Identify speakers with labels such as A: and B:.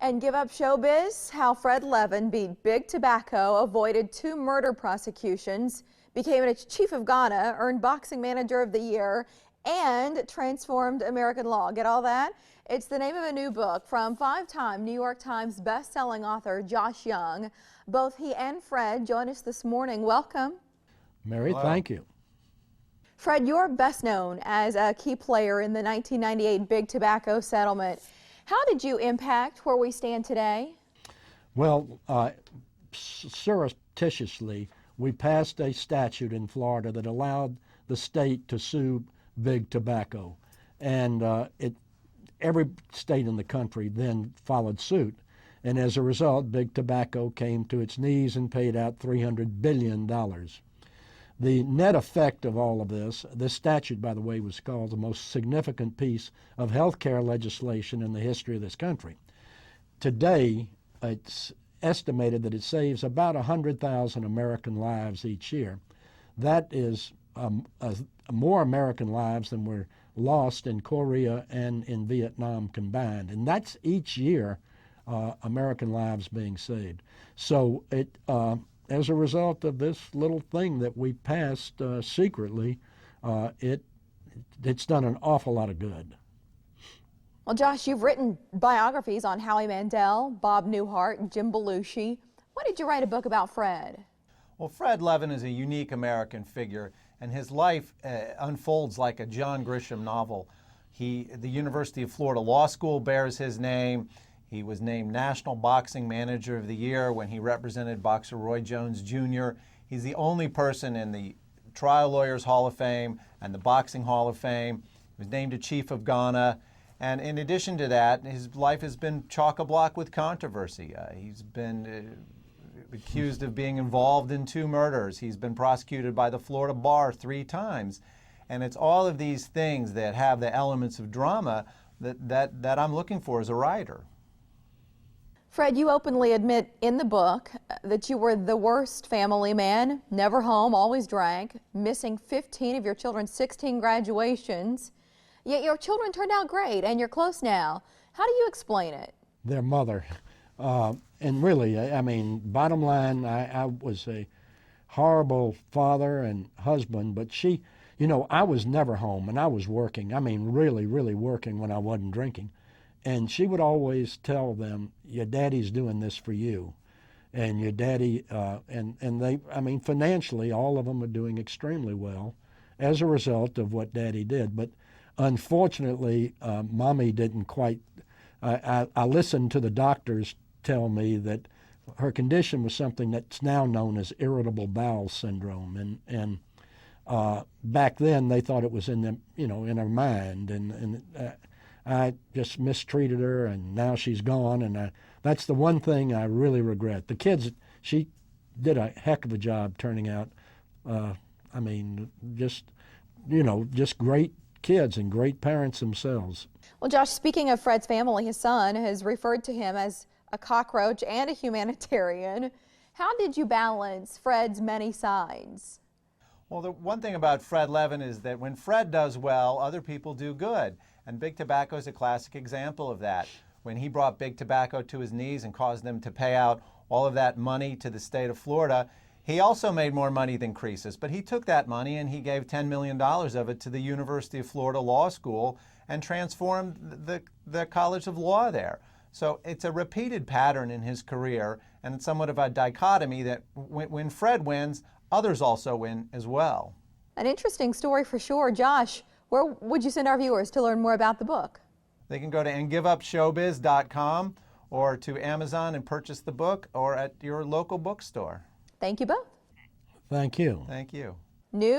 A: And Give Up Showbiz, how Fred Levin beat Big Tobacco, avoided 2 murder prosecutions, became its chief of Ghana, earned Boxing Manager of the Year, and transformed American law. Get all that? It's the name of a new book from 5-time New York Times best-selling author Josh Young. Both he and Fred join us this morning. Welcome.
B: Mary,
C: Hello.
B: Thank you.
A: Fred, you're best known as a key player in the 1998 Big Tobacco settlement. How did you impact where we stand today?
B: Well, surreptitiously, we passed a statute in Florida that allowed the state to sue Big Tobacco. And every state in the country then followed suit. And as a result, Big Tobacco came to its knees and paid out $300 billion. The net effect of all of this statute, by the way, was called the most significant piece of health care legislation in the history of this country. Today, it's estimated that it saves about 100,000 American lives each year. That is more American lives than were lost in Korea and in Vietnam combined. And that's each year American lives being saved. So it as a result of this little thing that we passed secretly, it's done an awful lot of good.
A: Well, Josh, you've written biographies on Howie Mandel, Bob Newhart, and Jim Belushi. Why did you write a book about Fred?
C: Well, Fred Levin is a unique American figure, and his life unfolds like a John Grisham novel. The University of Florida Law School bears his name. He was named National Boxing Manager of the Year when he represented boxer Roy Jones Jr. He's the only person in the Trial Lawyers Hall of Fame and the Boxing Hall of Fame. He was named a Chief of Ghana. And in addition to that, his life has been chock-a-block with controversy. He's been accused of being involved in 2 murders. He's been prosecuted by the Florida Bar 3 times. And it's all of these things that have the elements of drama that I'm looking for as a writer.
A: Fred, you openly admit in the book that you were the worst family man, never home, always drank, missing 15 of your children's 16 graduations. Yet your children turned out great and you're close now. How do you explain it?
B: Their mother. And really, I mean, bottom line, I was a horrible father and husband, but she, you know, I was never home and I was working. I mean, really, really working when I wasn't drinking. And she would always tell them, your daddy's doing this for you. And your daddy, and they, I mean, financially, all of them are doing extremely well as a result of what daddy did. But unfortunately, mommy didn't quite, I listened to the doctors tell me that her condition was something that's now known as irritable bowel syndrome. And back then they thought it was in the, you know, in her mind. And I just mistreated her, and now she's gone, and that's the one thing I really regret. The kids, she did a heck of a job turning out, I mean, just, you know, just great kids and great parents themselves.
A: Well, Josh, speaking of Fred's family, his son has referred to him as a cockroach and a humanitarian. How did you balance Fred's many sides?
C: Well, the one thing about Fred Levin is that when Fred does well, other people do good. And Big Tobacco is a classic example of that. When he brought Big Tobacco to his knees and caused them to pay out all of that money to the state of Florida, he also made more money than Croesus. But he took that money and he gave $10 million of it to the University of Florida Law School and transformed the College of Law there. So it's a repeated pattern in his career, and it's somewhat of a dichotomy that when Fred wins, others also win as well.
A: An interesting story for sure. Josh, where would you send our viewers to learn more about the book?
C: They can go to andgiveupshowbiz.com or to Amazon and purchase the book, or at your local bookstore.
A: Thank you both.
B: Thank you.
C: Thank you.
A: New